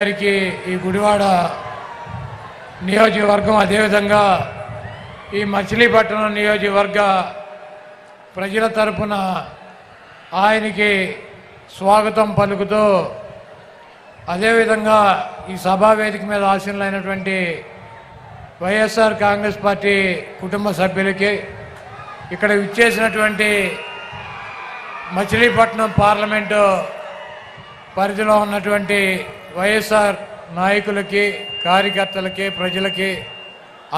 గారికి ఈ గుడివాడ నియోజకవర్గం అదేవిధంగా ఈ మచిలీపట్నం నియోజకవర్గ ప్రజల తరపున ఆయనకి స్వాగతం పలుకుతూ అదేవిధంగా ఈ సభా వేదిక మీద ఆసీనులైనటువంటి వైఎస్ఆర్ కాంగ్రెస్ పార్టీ కుటుంబ సభ్యులకి ఇక్కడ విచ్చేసినటువంటి మచిలీపట్నం పార్లమెంటు పరిధిలో ఉన్నటువంటి వైఎస్ఆర్ నాయకులకి కార్యకర్తలకి ప్రజలకి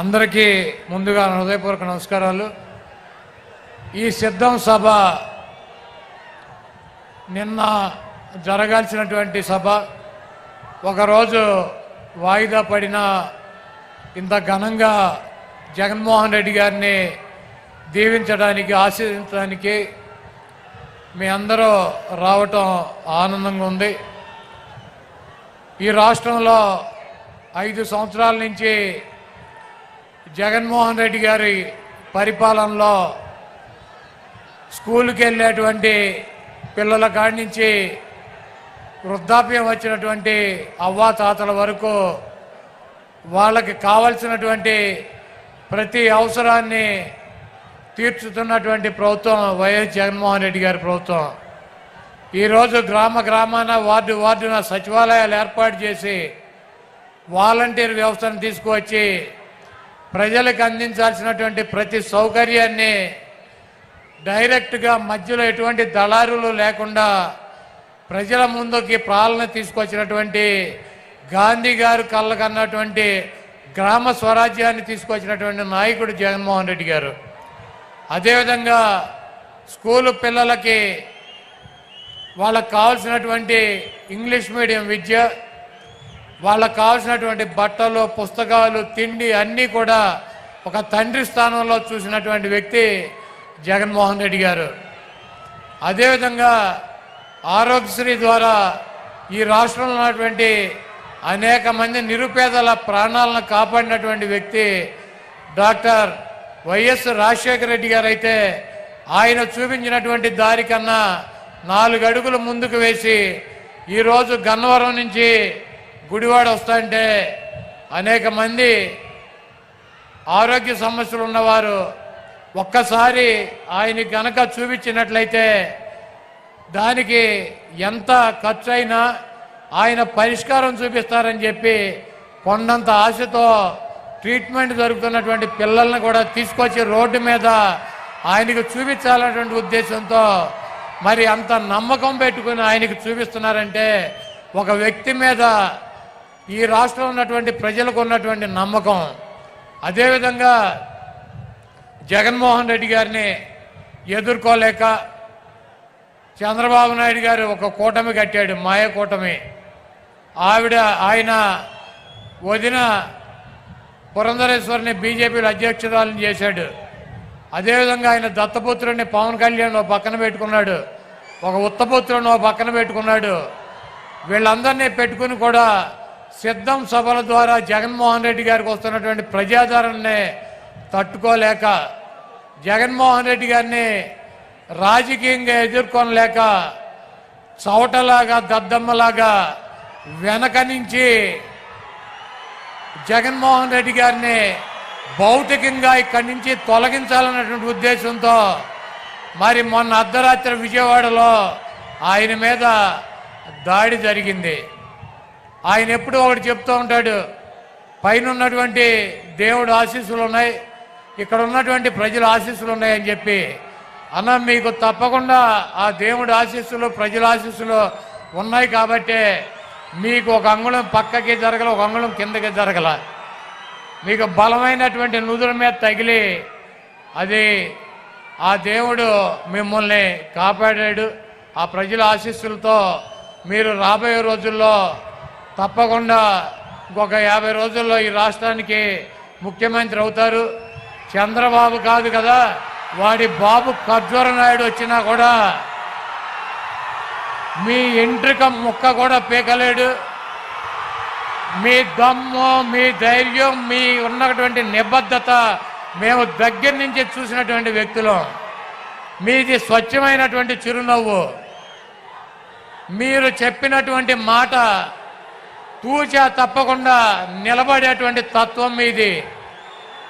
అందరికీ ముందుగా హృదయపూర్వక నమస్కారాలు. ఈ సిద్ధం సభ నిన్న జరగాల్సినటువంటి సభ ఒకరోజు వాయిదా పడిన ఇంత ఘనంగా జగన్మోహన్ రెడ్డి గారిని దీవించడానికి ఆశీర్వదించడానికి మీ అందరూ రావటం ఆనందంగా ఉంది. ఈ రాష్ట్రంలో 5 సంవత్సరాల నుంచి జగన్మోహన్ రెడ్డి గారి పరిపాలనలో స్కూల్కి వెళ్ళేటువంటి పిల్లల కాడి నుంచి వృద్ధాప్యం వచ్చినటువంటి అవ్వాతాతల వరకు వాళ్ళకి కావలసినటువంటి ప్రతి అవసరాన్ని తీర్చుతున్నటువంటి ప్రభుత్వం వైఎస్ జగన్మోహన్ రెడ్డి గారి ప్రభుత్వం. ఈరోజు గ్రామాన వార్డున సచివాలయాలు ఏర్పాటు చేసి వాలంటీర్ వ్యవస్థను తీసుకువచ్చి ప్రజలకు అందించాల్సినటువంటి ప్రతి సౌకర్యాన్ని డైరెక్ట్గా మధ్యలో ఎటువంటి దళారులు లేకుండా ప్రజల ముందుకి పాలన తీసుకొచ్చినటువంటి గాంధీ గారు కళ్ళకన్నటువంటి గ్రామ స్వరాజ్యాన్ని తీసుకొచ్చినటువంటి నాయకుడు జగన్మోహన్ రెడ్డి గారు. అదేవిధంగా స్కూలు పిల్లలకి వాళ్ళకు కావాల్సినటువంటి ఇంగ్లీష్ మీడియం విద్య, వాళ్ళకు కావాల్సినటువంటి బట్టలు, పుస్తకాలు, తిండి అన్నీ కూడా ఒక తండ్రి స్థానంలో చూసినటువంటి వ్యక్తి జగన్మోహన్ రెడ్డి గారు. అదేవిధంగా ఆరోగ్యశ్రీ ద్వారా ఈ రాష్ట్రంలో ఉన్నటువంటి అనేక మంది నిరుపేదల ప్రాణాలను కాపాడినటువంటి వ్యక్తి డాక్టర్ వైఎస్ రాజశేఖర రెడ్డి గారు. అయితే ఆయన చూపించినటువంటి దారి కన్నా 4 అడుగులు ముందుకు వేసి ఈరోజు గన్నవరం నుంచి గుడివాడ వస్తుంటే అనేక మంది ఆరోగ్య సమస్యలు ఉన్నవారు ఒక్కసారి ఆయన కనుక చూపించినట్లయితే దానికి ఎంత ఖర్చు అయినా ఆయన పరిష్కారం చూపిస్తారని చెప్పి కొండంత ఆశతో ట్రీట్మెంట్ జరుగుతున్నటువంటి పిల్లల్ని కూడా తీసుకొచ్చి రోడ్డు మీద ఆయనకు చూపించాలన్నటువంటి ఉద్దేశంతో మరి అంత నమ్మకం పెట్టుకుని ఆయనకు చూపిస్తున్నారంటే ఒక వ్యక్తి మీద ఈ రాష్ట్రంలో ఉన్నటువంటి ప్రజలకు ఉన్నటువంటి నమ్మకం. అదేవిధంగా జగన్మోహన్ రెడ్డి గారిని ఎదుర్కోలేక చంద్రబాబు నాయుడు గారు ఒక కూటమి కట్టాడు, మాయ కూటమి. ఆయన వదిన పురంధరేశ్వరిని బీజేపీలో అధ్యక్షురాలను చేశాడు. అదేవిధంగా ఆయన దత్తపుత్రుడిని పవన్ కళ్యాణ్ ఓ పక్కన పెట్టుకున్నాడు, ఒక ఉత్తపుత్రుడిని ఓ పక్కన పెట్టుకున్నాడు. వీళ్ళందరినీ పెట్టుకుని కూడా సిద్ధం సభల ద్వారా జగన్మోహన్ రెడ్డి గారికి వస్తున్నటువంటి ప్రజాదరణని తట్టుకోలేక జగన్మోహన్ రెడ్డి గారిని రాజకీయంగా ఎదుర్కొనలేక చవటలాగా దద్దమ్మలాగా వెనక నుంచి జగన్మోహన్ రెడ్డి గారిని భౌతికంగా ఇక్కడి నుంచి తొలగించాలన్నటువంటి ఉద్దేశంతో మరి మొన్న అర్ధరాత్రి విజయవాడలో ఆయన మీద దాడి జరిగింది. ఆయన ఎప్పుడూ ఒకటి చెప్తూ ఉంటాడు, పైన ఉన్నటువంటి దేవుడు ఆశీస్సులు ఉన్నాయి, ఇక్కడ ఉన్నటువంటి ప్రజల ఆశీస్సులు ఉన్నాయని చెప్పి. అన్న మీకు తప్పకుండా ఆ దేవుడి ఆశీస్సులు ప్రజల ఆశీస్సులు ఉన్నాయి కాబట్టే మీకు ఒక అంగుళం పక్కకి జరగల, ఒక అంగుళం కిందకి జరగల. మీకు బలమైనటువంటి నుదుల మీద తగిలి అది ఆ దేవుడు మిమ్మల్ని కాపాడాడు. ఆ ప్రజల ఆశీస్సులతో మీరు రాబోయే రోజుల్లో తప్పకుండా ఇంకొక 50 రోజుల్లో ఈ రాష్ట్రానికి ముఖ్యమంత్రి అవుతారు. చంద్రబాబు కాదు కదా, వాడి బాబు ఖర్జూర నాయుడు వచ్చినా కూడా మీ ఎంట్రిక ముక్క కూడా పీకలేడు. మీ దమ్ము, మీ ధైర్యం, మీ ఉన్నటువంటి నిబద్ధత మేము దగ్గర నుంచి చూసినటువంటి వ్యక్తులం. మీది స్వచ్ఛమైనటువంటి చిరునవ్వు. మీరు చెప్పినటువంటి మాట తూచా తప్పకుండా నిలబడేటువంటి తత్వం మీది.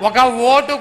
ఒక ఓటు